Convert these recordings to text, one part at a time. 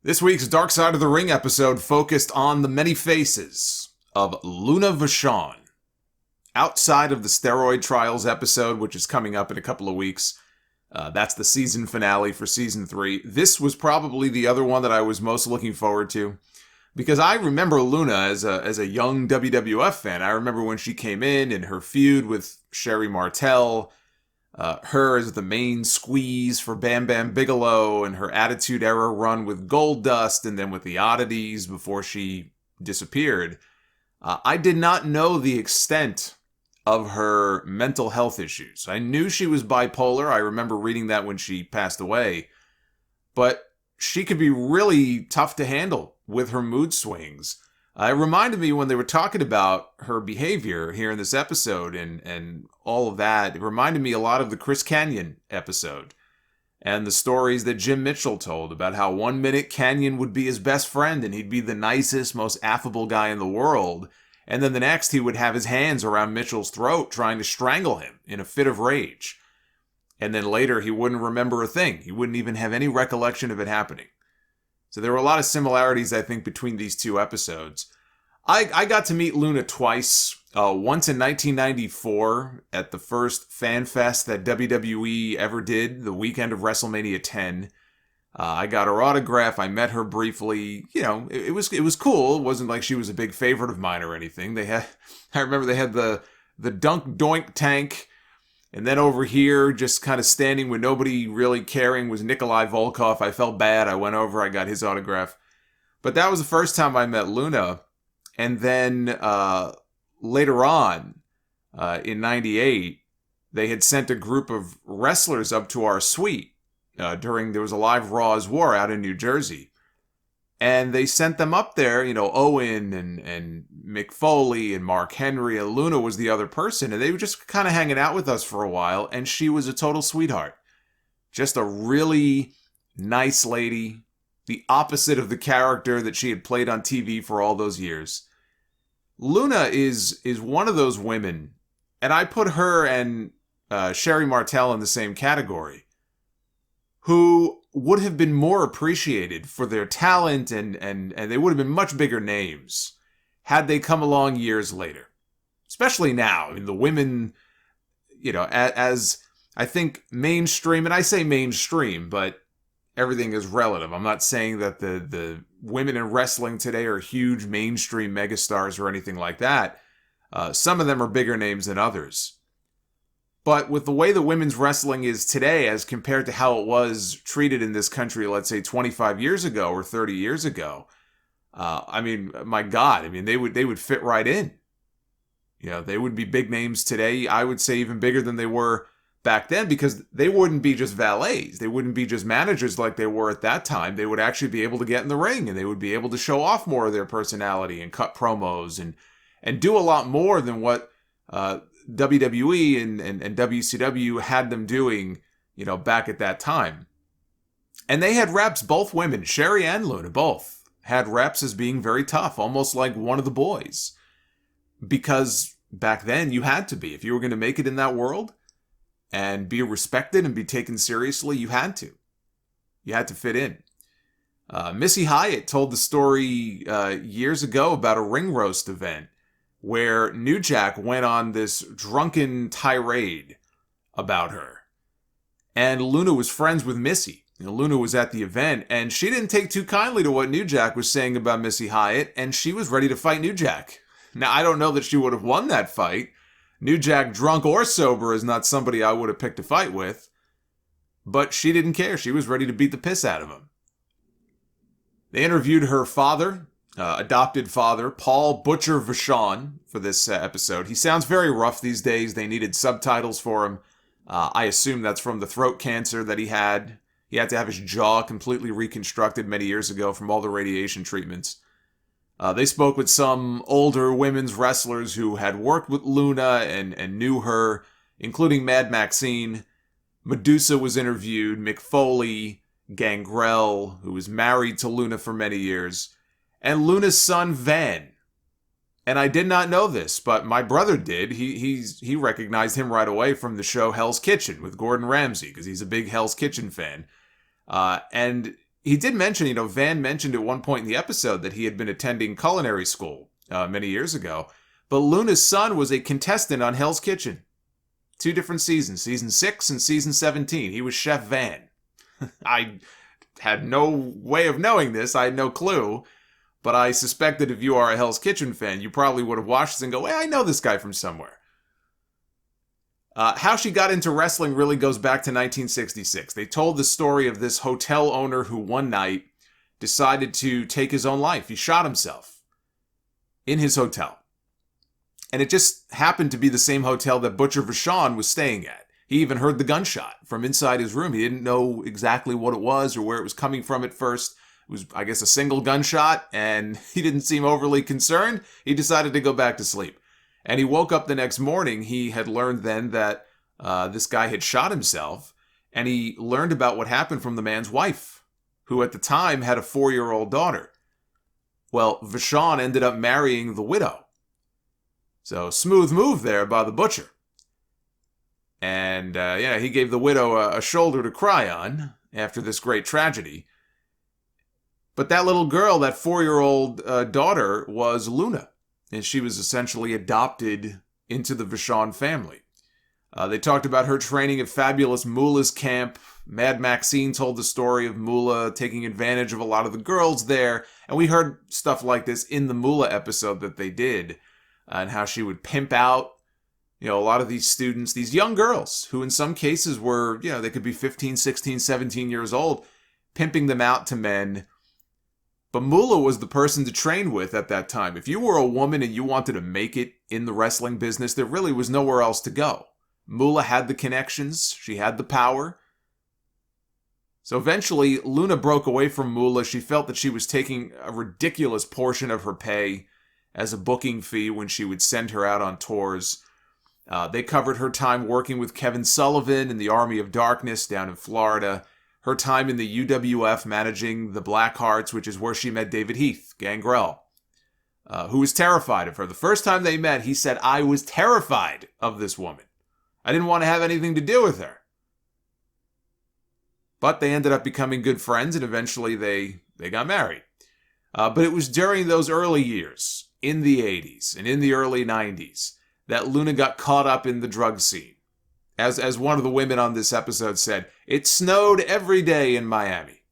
This week's Dark Side of the Ring episode focused on the many faces of Luna Vachon. Outside of the steroid trials episode, which is coming up in a couple of weeks, that's the season finale for season 3. This was probably the other one that I was most looking forward to, because I remember Luna as a young WWF fan. I remember when she came in and her feud with Sherri Martel, her as the main squeeze for Bam Bam Bigelow, and her Attitude Era run with Goldust, and then with the Oddities before she disappeared. I did not know the extent of her mental health issues. I knew she was bipolar. I remember reading that when she passed away. But she could be really tough to handle with her mood swings. It reminded me when they were talking about her behavior here in this episode and all of that, it reminded me a lot of the Chris Kanyon episode and the stories that Jim Mitchell told about how 1 minute Kanyon would be his best friend and he'd be the nicest, most affable guy in the world. And then the next he would have his hands around Mitchell's throat trying to strangle him in a fit of rage. And then later he wouldn't remember a thing. He wouldn't even have any recollection of it happening. So there were a lot of similarities, I think, between these two episodes. I got to meet Luna twice. Once in 1994 at the first fan fest that WWE ever did, the weekend of WrestleMania 10. I got her autograph. I met her briefly. You know, it was cool. It wasn't like she was a big favorite of mine or anything. I remember they had the Dunk Doink tank. And then over here, just kind of standing with nobody really caring, was Nikolai Volkov. I felt bad. I went over. I got his autograph. But that was the first time I met Luna. And then later on, in 98, they had sent a group of wrestlers up to our suite there was a live Raw's War out in New Jersey. And they sent them up there, Owen and Mick Foley and Mark Henry, and Luna was the other person. And they were just kind of hanging out with us for a while. And she was a total sweetheart. Just a really nice lady. The opposite of the character that she had played on TV for all those years. Luna is one of those women, and I put her and Sherri Martel in the same category, who would have been more appreciated for their talent and they would have been much bigger names had they come along years later. Especially now. I mean, the women, as I think mainstream, and I say mainstream, but everything is relative. I'm not saying that the women in wrestling today are huge mainstream megastars or anything like that. Some of them are bigger names than others. But with the way the women's wrestling is today as compared to how it was treated in this country, let's say 25 years ago or 30 years ago, my God, they would fit right in. They would be big names today. I would say even bigger than they were back then, because they wouldn't be just valets. They wouldn't be just managers like they were at that time. They would actually be able to get in the ring, and they would be able to show off more of their personality and cut promos and do a lot more than what WWE and WCW had them doing, back at that time. And they had reps, both women, Sherri and Luna, both had reps as being very tough, almost like one of the boys. Because back then you had to be. If you were going to make it in that world and be respected and be taken seriously, you had to. You had to fit in. Missy Hyatt told the story years ago about a ring roast event where New Jack went on this drunken tirade about her. And Luna was friends with Missy. Luna was at the event, and she didn't take too kindly to what New Jack was saying about Missy Hyatt, and she was ready to fight New Jack. Now, I don't know that she would have won that fight. New Jack, drunk or sober, is not somebody I would have picked a fight with. But she didn't care. She was ready to beat the piss out of him. They interviewed her father, adopted father, Paul Butcher Vachon, for this episode. He sounds very rough these days. They needed subtitles for him. I assume that's from the throat cancer that he had. He had to have his jaw completely reconstructed many years ago from all the radiation treatments. They spoke with some older women's wrestlers who had worked with Luna and knew her, including Mad Maxine. Madusa was interviewed, Mick Foley, Gangrel, who was married to Luna for many years, and Luna's son, Van. And I did not know this, but my brother did. He recognized him right away from the show Hell's Kitchen with Gordon Ramsay, because he's a big Hell's Kitchen fan. And he did mention, Van mentioned at one point in the episode that he had been attending culinary school many years ago. But Luna's son was a contestant on Hell's Kitchen. 2 different seasons, season 6 and season 17. He was Chef Van. I had no way of knowing this. I had no clue. But I suspect that if you are a Hell's Kitchen fan, you probably would have watched this and go, hey, I know this guy from somewhere. How she got into wrestling really goes back to 1966. They told the story of this hotel owner who one night decided to take his own life. He shot himself in his hotel. And it just happened to be the same hotel that Butcher Vachon was staying at. He even heard the gunshot from inside his room. He didn't know exactly what it was or where it was coming from at first. It was, I guess, a single gunshot, and he didn't seem overly concerned. He decided to go back to sleep. And he woke up the next morning. He had learned then that this guy had shot himself, and he learned about what happened from the man's wife, who at the time had a 4-year-old daughter. Well, Vachon ended up marrying the widow. So, smooth move there by the butcher. And, he gave the widow a shoulder to cry on after this great tragedy. But that little girl, that 4-year-old daughter, was Luna. And she was essentially adopted into the Vachon family. They talked about her training at fabulous Mullah's camp. Mad Maxine told the story of Mullah taking advantage of a lot of the girls there. And we heard stuff like this in the Mullah episode that they did. And how she would pimp out, a lot of these students, these young girls, who in some cases were, they could be 15, 16, 17 years old, pimping them out to men. But Mullah was the person to train with at that time. If you were a woman and you wanted to make it in the wrestling business, there really was nowhere else to go. Mullah had the connections. She had the power. So eventually, Luna broke away from Mullah. She felt that she was taking a ridiculous portion of her pay as a booking fee when she would send her out on tours. They covered her time working with Kevin Sullivan in the Army of Darkness down in Florida. Her time in the UWF managing the Blackhearts, which is where she met David Heath, Gangrel, who was terrified of her. The first time they met, he said, I was terrified of this woman. I didn't want to have anything to do with her. But they ended up becoming good friends, and eventually they got married. But it was during those early years, in the 80s and in the early 90s, that Luna got caught up in the drug scene. As one of the women on this episode said, it snowed every day in Miami.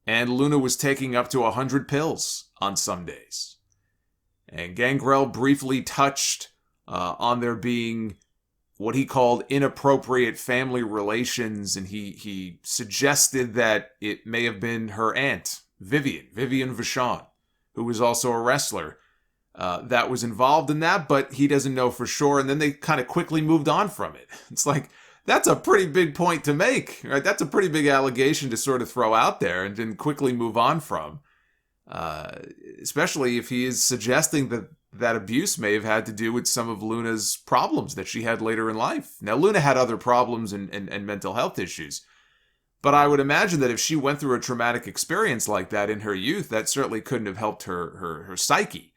And Luna was taking up to 100 pills on some days. And Gangrel briefly touched on there being what he called inappropriate family relations, and he suggested that it may have been her aunt, Vivian Vachon, who was also a wrestler, that was involved in that, but he doesn't know for sure. And then they kind of quickly moved on from it. It's like, that's a pretty big point to make, right? That's a pretty big allegation to sort of throw out there and then quickly move on from. Especially if he is suggesting that abuse may have had to do with some of Luna's problems that she had later in life. Now, Luna had other problems and mental health issues. But I would imagine that if she went through a traumatic experience like that in her youth, that certainly couldn't have helped her psyche,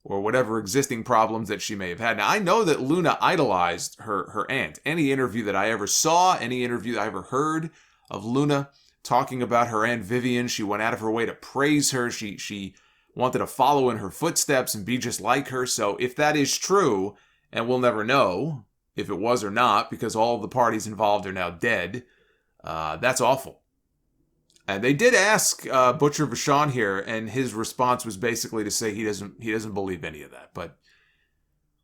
or whatever existing problems that she may have had. Now, I know that Luna idolized her aunt. Any interview that I ever saw, any interview that I ever heard of Luna talking about her Aunt Vivian, she went out of her way to praise her. She wanted to follow in her footsteps and be just like her. So if that is true, and we'll never know if it was or not, because all of the parties involved are now dead, that's awful. And they did ask Butcher Vachon here, and his response was basically to say he doesn't believe any of that. But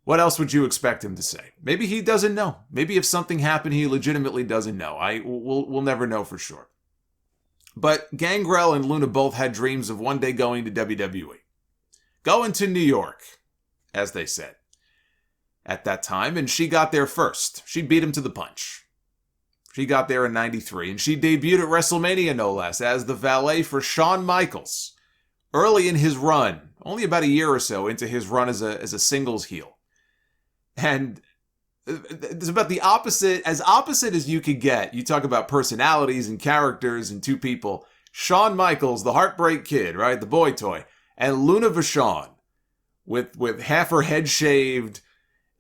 what else would you expect him to say? Maybe he doesn't know. Maybe if something happened, he legitimately doesn't know. We'll never know for sure. But Gangrel and Luna both had dreams of one day going to WWE. Going to New York, as they said, at that time. And she got there first. She beat him to the punch. She got there in 93, and she debuted at WrestleMania, no less, as the valet for Shawn Michaels. Early in his run, only about a year or so into his run as a singles heel. And it's about the opposite as you could get. You talk about personalities and characters and two people. Shawn Michaels, the Heartbreak Kid, right? The boy toy. And Luna Vachon, with half her head shaved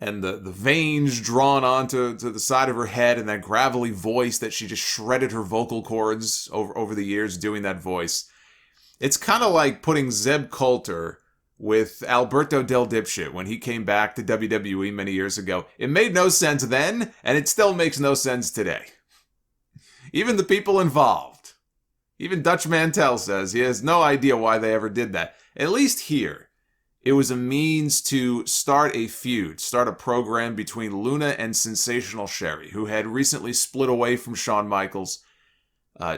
and the veins drawn onto the side of her head, and that gravelly voice that she just shredded her vocal cords over the years doing that voice. It's kind of like putting Zeb Coulter with Alberto Del Dipshit when he came back to WWE many years ago. It made no sense then, and it still makes no sense today. Even the people involved. Even Dutch Mantel says he has no idea why they ever did that. At least here, it was a means to start a feud, start a program between Luna and Sensational Sherri, who had recently split away from Shawn Michaels.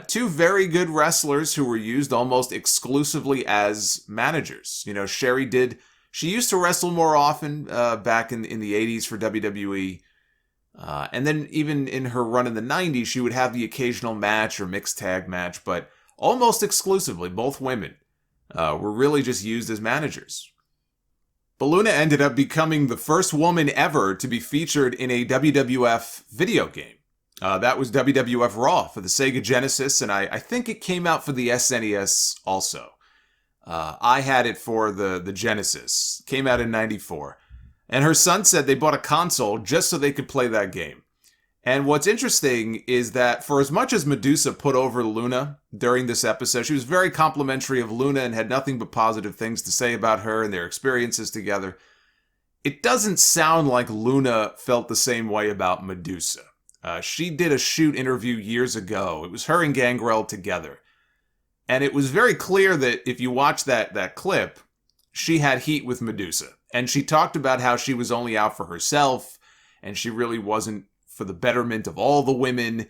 Two very good wrestlers who were used almost exclusively as managers. You know, she used to wrestle more often back in the 80s for WWE. And then even in her run in the 90s, she would have the occasional match or mixed tag match, but almost exclusively, both women were really just used as managers. But Luna ended up becoming the first woman ever to be featured in a WWF video game. That was WWF Raw for the Sega Genesis, and I think it came out for the SNES also. I had it for the Genesis. Came out in 94. And her son said they bought a console just so they could play that game. And what's interesting is that for as much as Madusa put over Luna during this episode, she was very complimentary of Luna and had nothing but positive things to say about her and their experiences together. It doesn't sound like Luna felt the same way about Madusa. She did a shoot interview years ago. It was her and Gangrel together. And it was very clear that if you watch that clip, she had heat with Madusa. And she talked about how she was only out for herself, and she really wasn't for the betterment of all the women.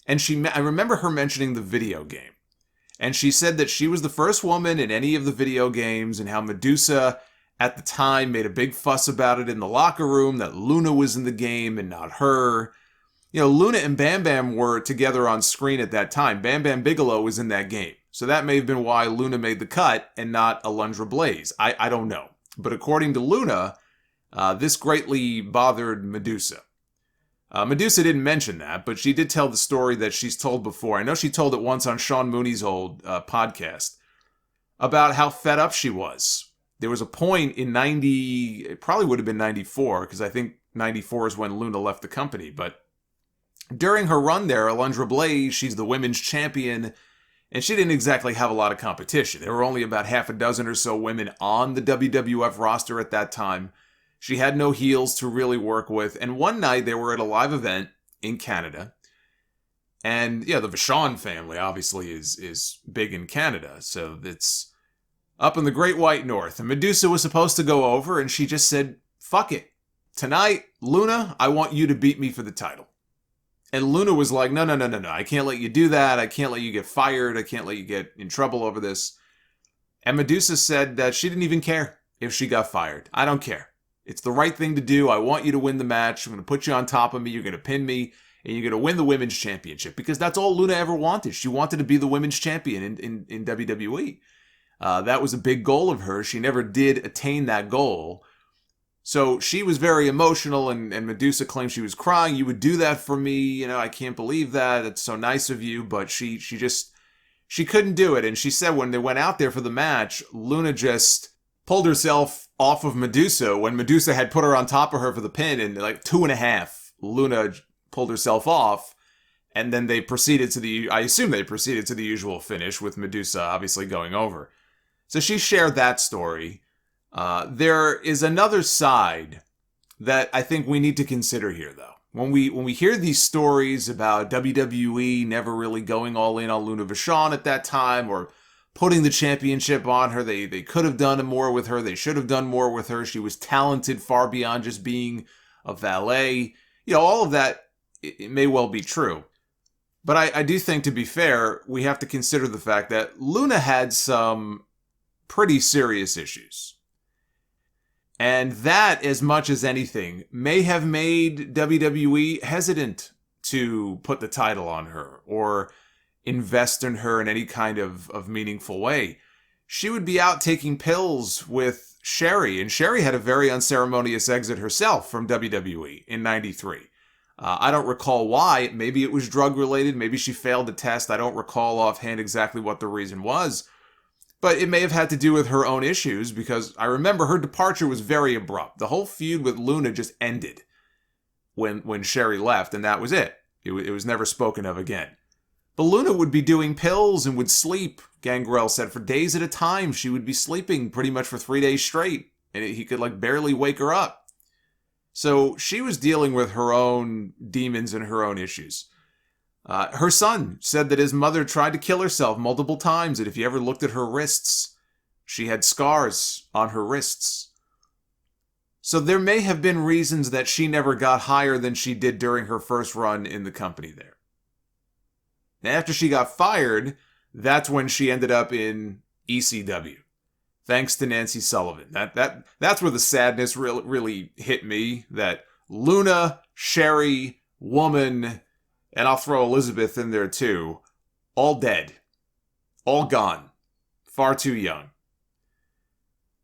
And I remember her mentioning the video game. And she said that she was the first woman in any of the video games, and how Madusa at the time made a big fuss about it in the locker room, that Luna was in the game and not her. You know, Luna and Bam Bam were together on screen at that time. Bam Bam Bigelow was in that game. So that may have been why Luna made the cut and not Alundra Blaze. I don't know. But according to Luna, this greatly bothered Madusa. Madusa didn't mention that, but she did tell the story that she's told before. I know she told it once on Sean Mooney's old podcast about how fed up she was. There was a point in it probably would have been 94, because I think 94 is when Luna left the company, but during her run there, Alundra Blaze, she's the women's champion, and she didn't exactly have a lot of competition. There were only about half a dozen or so women on the WWF roster at that time. She had no heels to really work with, and one night they were at a live event in Canada, and yeah, the Vachon family obviously is big in Canada, so it's up in the Great White North, and Madusa was supposed to go over, and she just said, fuck it. Tonight, Luna, I want you to beat me for the title. And Luna was like, no, I can't let you do that. I can't let you get fired. I can't let you get in trouble over this. And Madusa said that she didn't even care if she got fired. I don't care. It's the right thing to do. I want you to win the match. I'm going to put you on top of me. You're going to pin me. And you're going to win the women's championship. Because that's all Luna ever wanted. She wanted to be the women's champion in WWE. That was a big goal of hers. She never did attain that goal. So she was very emotional, and Madusa claimed she was crying. You would do that for me. You know, I can't believe that. It's so nice of you. But she couldn't do it. And she said when they went out there for the match, Luna just pulled herself off of Madusa when Madusa had put her on top of her for the pin. And like 2.5, Luna pulled herself off. And then I assume they proceeded to the usual finish with Madusa obviously going over. So she shared that story. There is another side that I think we need to consider here, though. When we hear these stories about WWE never really going all in on Luna Vachon at that time, or putting the championship on her, they could have done more with her, they should have done more with her, she was talented far beyond just being a valet. You know, all of that, it may well be true. But I do think, to be fair, we have to consider the fact that Luna had some pretty serious issues. And that, as much as anything, may have made WWE hesitant to put the title on her or invest in her in any kind of meaningful way. She would be out taking pills with Sherri, and Sherri had a very unceremonious exit herself from WWE in 93. I don't recall why. Maybe it was drug-related. Maybe she failed the test. I don't recall offhand exactly what the reason was. But it may have had to do with her own issues, because I remember her departure was very abrupt. The whole feud with Luna just ended when Sherri left, and that was it. It was never spoken of again. But Luna would be doing pills and would sleep, Gangrel said, for days at a time. She would be sleeping pretty much for 3 days straight, and he could barely wake her up. So she was dealing with her own demons and her own issues. Her son said that his mother tried to kill herself multiple times, and if you ever looked at her wrists, she had scars on her wrists. So there may have been reasons that she never got higher than she did during her first run in the company there. After she got fired, that's when she ended up in ECW. Thanks to Nancy Sullivan. That's where the sadness really hit me. That Luna, Sherri, Woman, and I'll throw Elizabeth in there too, all dead. All gone. Far too young.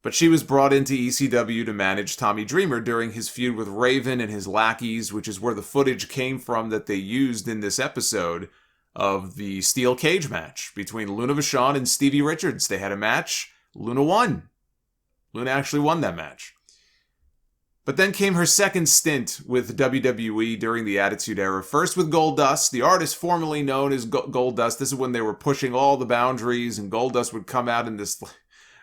But she was brought into ECW to manage Tommy Dreamer during his feud with Raven and his lackeys, which is where the footage came from that they used in this episode of the steel cage match between Luna Vachon and Stevie Richards. They had a match. Luna won. Luna actually won that match. But then came her second stint with WWE during the Attitude Era. First with Goldust, the artist formerly known as Goldust. This is when they were pushing all the boundaries, and Goldust would come out in this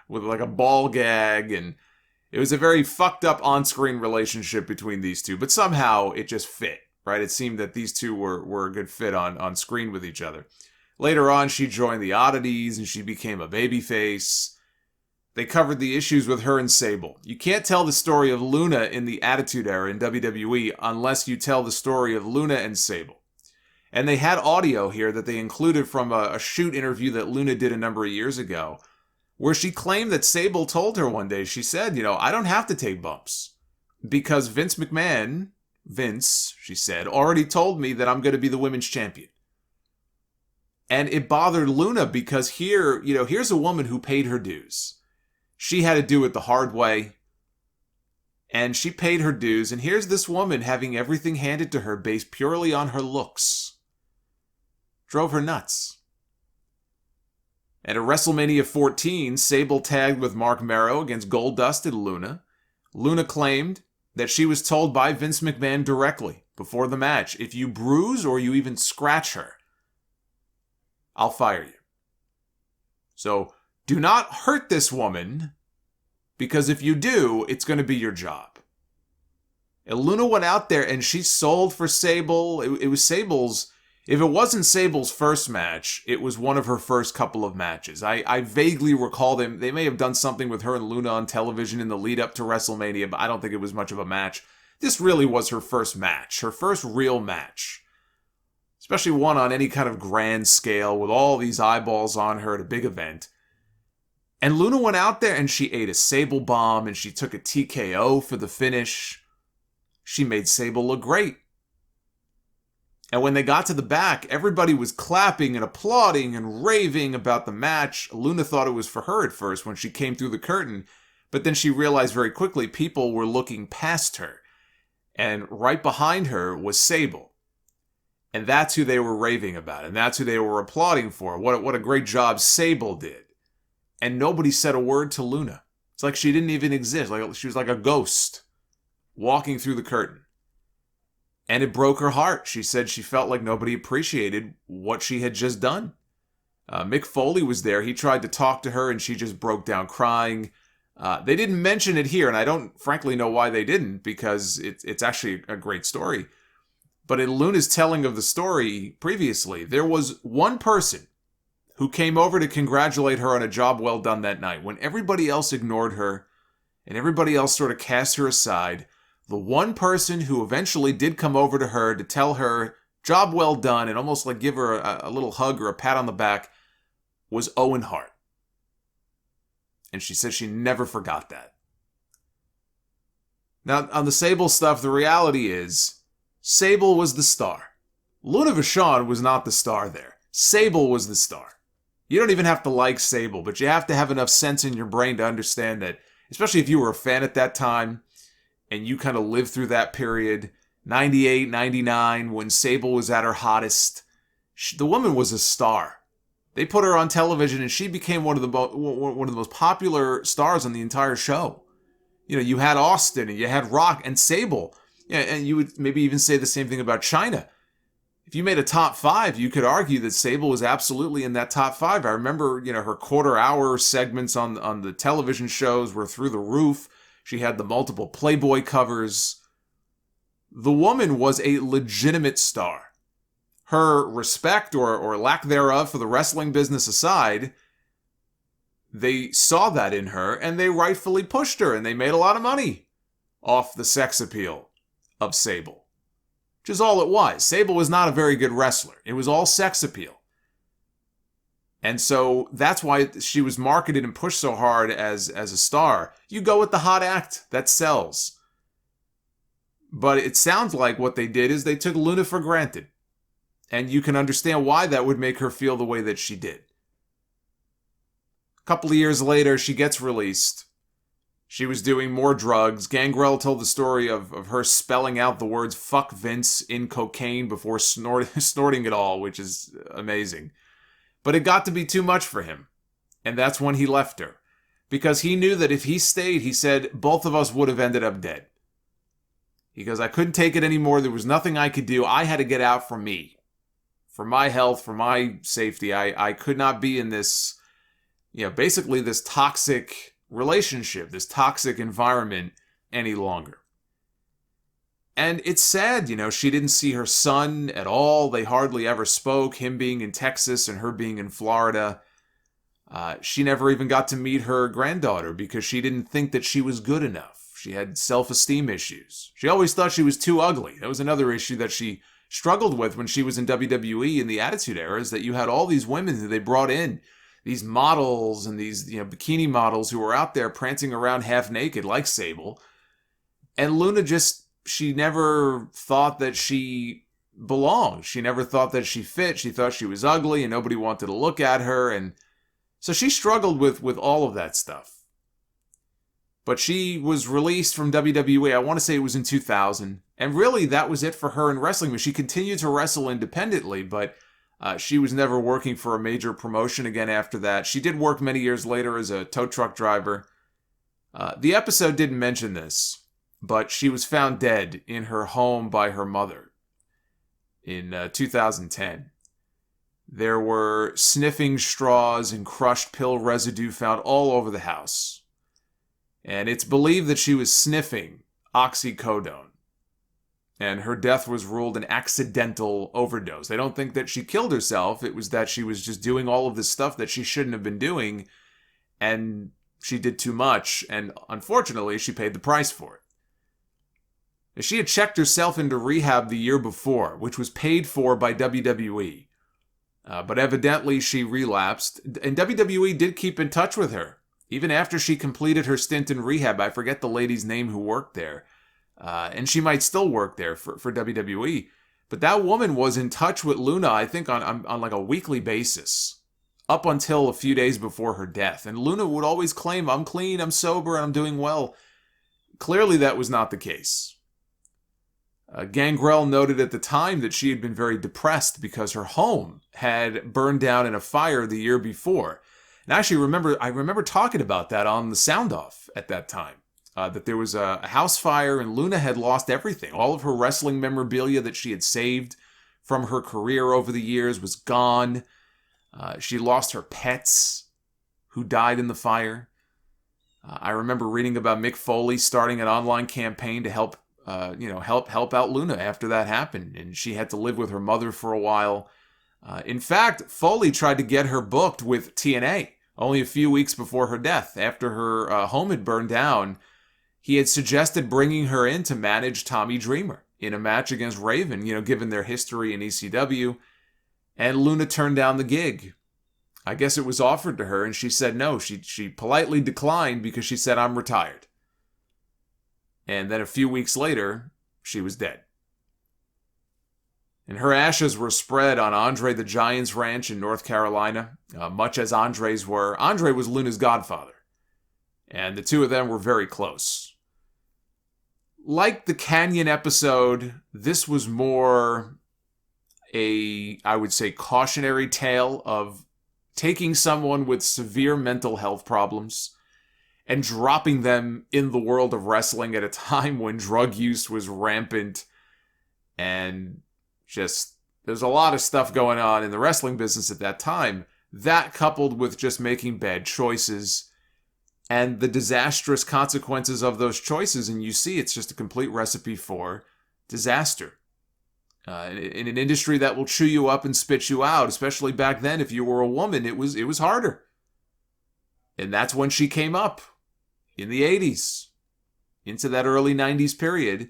with like a ball gag, and it was a very fucked up on-screen relationship between these two. But somehow it just fit. Right? It seemed that these two were a good fit on screen with each other. Later on, she joined the Oddities, and she became a babyface. They covered the issues with her and Sable. You can't tell the story of Luna in the Attitude Era in WWE unless you tell the story of Luna and Sable. And they had audio here that they included from a shoot interview that Luna did a number of years ago, where she claimed that Sable told her one day, she said, I don't have to take bumps, because Vince McMahon... Vince, she said, already told me that I'm going to be the women's champion. And it bothered Luna because here's a woman who paid her dues. She had to do it the hard way. And she paid her dues. And here's this woman having everything handed to her based purely on her looks. Drove her nuts. And at WrestleMania 14, Sable tagged with Mark Merrow against Goldust and Luna. Luna claimed that she was told by Vince McMahon directly before the match, if you bruise or you even scratch her, I'll fire you. So do not hurt this woman, because if you do, it's going to be your job. And Luna went out there and she sold for Sable. It was Sable's, if it wasn't Sable's first match, it was one of her first couple of matches. I vaguely recall they may have done something with her and Luna on television in the lead up to WrestleMania, but I don't think it was much of a match. This really was her first match, her first real match. Especially one on any kind of grand scale with all these eyeballs on her at a big event. And Luna went out there and she ate a Sable bomb and she took a TKO for the finish. She made Sable look great. And when they got to the back, everybody was clapping and applauding and raving about the match. Luna thought it was for her at first when she came through the curtain, but then she realized very quickly people were looking past her. And right behind her was Sable. And that's who they were raving about, and that's who they were applauding for. What a great job Sable did. And nobody said a word to Luna. It's like she didn't even exist. Like she was like a ghost walking through the curtain. And it broke her heart. She said she felt like nobody appreciated what she had just done. Mick Foley was there. He tried to talk to her and she just broke down crying. They didn't mention it here, and I don't frankly know why they didn't, because it's actually a great story. But in Luna's telling of the story previously, there was one person who came over to congratulate her on a job well done that night. When everybody else ignored her and everybody else sort of cast her aside, the one person who eventually did come over to her to tell her, job well done, and almost like give her a little hug or a pat on the back, was Owen Hart. And she said she never forgot that. Now, on the Sable stuff, the reality is, Sable was the star. Luna Vachon was not the star there. Sable was the star. You don't even have to like Sable, but you have to have enough sense in your brain to understand that, especially if you were a fan at that time, and you kind of lived through that period, 98, 99, when Sable was at her hottest, the woman was a star. They put her on television, and she became one of the most popular stars on the entire show. You know, you had Austin, and you had Rock, and Sable. Yeah, and you would maybe even say the same thing about China. If you made a top 5, you could argue that Sable was absolutely in that top 5. I remember, you know, her quarter-hour segments on the television shows were through the roof. She had the multiple Playboy covers. The woman was a legitimate star. Her respect or lack thereof for the wrestling business aside, they saw that in her, and they rightfully pushed her, and they made a lot of money off the sex appeal of Sable. Which is all it was. Sable was not a very good wrestler. It was all sex appeal. And so that's why she was marketed and pushed so hard as a star. You go with the hot act. That sells. But it sounds like what they did is they took Luna for granted. And you can understand why that would make her feel the way that she did. A couple of years later, she gets released. She was doing more drugs. Gangrel told the story of her spelling out the words "fuck Vince" in cocaine before snorting it all, which is amazing. But it got to be too much for him. And that's when he left her. Because he knew that if he stayed, he said, both of us would have ended up dead. He goes, I couldn't take it anymore. There was nothing I could do. I had to get out for me. For my health, for my safety. I could not be in this, you know, basically this toxic relationship, this toxic environment any longer. And it's sad, you know, she didn't see her son at all. They hardly ever spoke, him being in Texas and her being in Florida. She never even got to meet her granddaughter because she didn't think that she was good enough. She had self-esteem issues. She always thought she was too ugly. That was another issue that she struggled with when she was in WWE in the Attitude Era, is that you had all these women who they brought in, these models and these, you know, bikini models who were out there prancing around half naked like Sable. And Luna she never thought that she belonged. She never thought that she fit. She thought she was ugly and nobody wanted to look at her. And so she struggled with all of that stuff. But she was released from WWE, I want to say it was in 2000. And really, that was it for her in wrestling. She continued to wrestle independently, but she was never working for a major promotion again after that. She did work many years later as a tow truck driver. The episode didn't mention this, but she was found dead in her home by her mother in 2010. There were sniffing straws and crushed pill residue found all over the house. And it's believed that she was sniffing oxycodone. And her death was ruled an accidental overdose. They don't think that she killed herself. It was that she was just doing all of this stuff that she shouldn't have been doing. And she did too much. And unfortunately, she paid the price for it. She had checked herself into rehab the year before, which was paid for by WWE. But evidently, she relapsed. And WWE did keep in touch with her. Even after she completed her stint in rehab. I forget the lady's name who worked there. And she might still work there for WWE. But that woman was in touch with Luna, I think, on like a weekly basis. Up until a few days before her death. And Luna would always claim, I'm clean, I'm sober, and I'm doing well. Clearly that was not the case. Gangrel noted at the time that she had been very depressed because her home had burned down in a fire the year before. And actually, I remember talking about that on the Sound Off at that time. That there was a house fire and Luna had lost everything. All of her wrestling memorabilia that she had saved from her career over the years was gone. She lost her pets who died in the fire. I remember reading about Mick Foley starting an online campaign to help out Luna after that happened. And she had to live with her mother for a while. In fact, Foley tried to get her booked with TNA only a few weeks before her death. After her home had burned down, he had suggested bringing her in to manage Tommy Dreamer in a match against Raven, given their history in ECW. And Luna turned down the gig. I guess it was offered to her and she said no. She politely declined because she said, I'm retired. And then a few weeks later, she was dead. And her ashes were spread on Andre the Giant's ranch in North Carolina, much as Andre's were. Andre was Luna's godfather. And the two of them were very close. Like the Canyon episode, this was more I would say, cautionary tale of taking someone with severe mental health problems and dropping them in the world of wrestling at a time when drug use was rampant and just there's a lot of stuff going on in the wrestling business at that time. That coupled with just making bad choices and the disastrous consequences of those choices, and you see it's just a complete recipe for disaster. In an industry that will chew you up and spit you out, especially back then, if you were a woman, it was harder. And that's when she came up in the 80s, into that early 90s period.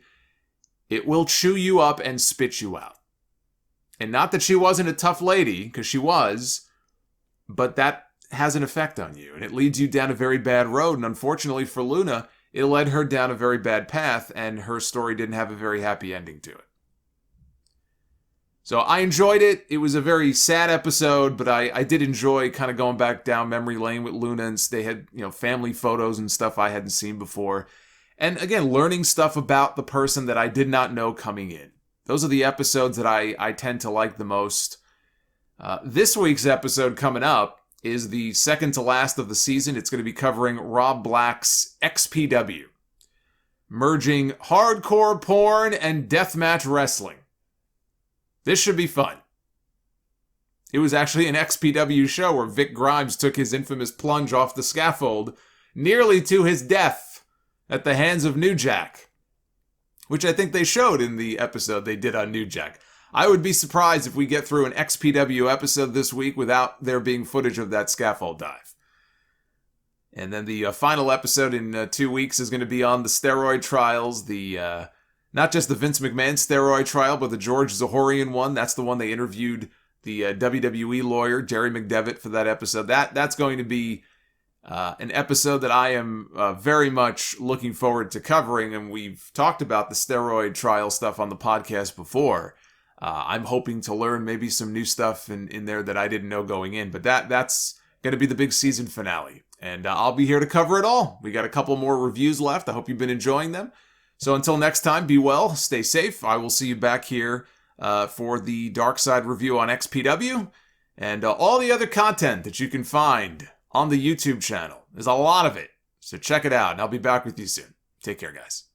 It will chew you up and spit you out. And not that she wasn't a tough lady, because she was, but that has an effect on you, and it leads you down a very bad road. And unfortunately for Luna, it led her down a very bad path, and her story didn't have a very happy ending to it. So I enjoyed it. It was a very sad episode, but I did enjoy kind of going back down memory lane with Luna, and they had, family photos and stuff I hadn't seen before. And again, learning stuff about the person that I did not know coming in. Those are the episodes that I tend to like the most. This week's episode coming up is the second to last of the season. It's going to be covering Rob Black's XPW, merging hardcore porn and deathmatch wrestling. This should be fun. It was actually an XPW show where Vic Grimes took his infamous plunge off the scaffold, nearly to his death at the hands of New Jack, which I think they showed in the episode they did on New Jack. I would be surprised if we get through an XPW episode this week without there being footage of that scaffold dive. And then the final episode in 2 weeks is going to be on the steroid trials, not just the Vince McMahon steroid trial, but the George Zahorian one. That's the one they interviewed the WWE lawyer, Jerry McDevitt, for that episode. That's going to be an episode that I am very much looking forward to covering, and we've talked about the steroid trial stuff on the podcast before. I'm hoping to learn maybe some new stuff in there that I didn't know going in, but that's going to be the big season finale, and I'll be here to cover it all. We got a couple more reviews left. I hope you've been enjoying them. So until next time, be well, stay safe. I will see you back here for the Dark Side review on XPW and all the other content that you can find on the YouTube channel. There's a lot of it, so check it out, and I'll be back with you soon. Take care, guys.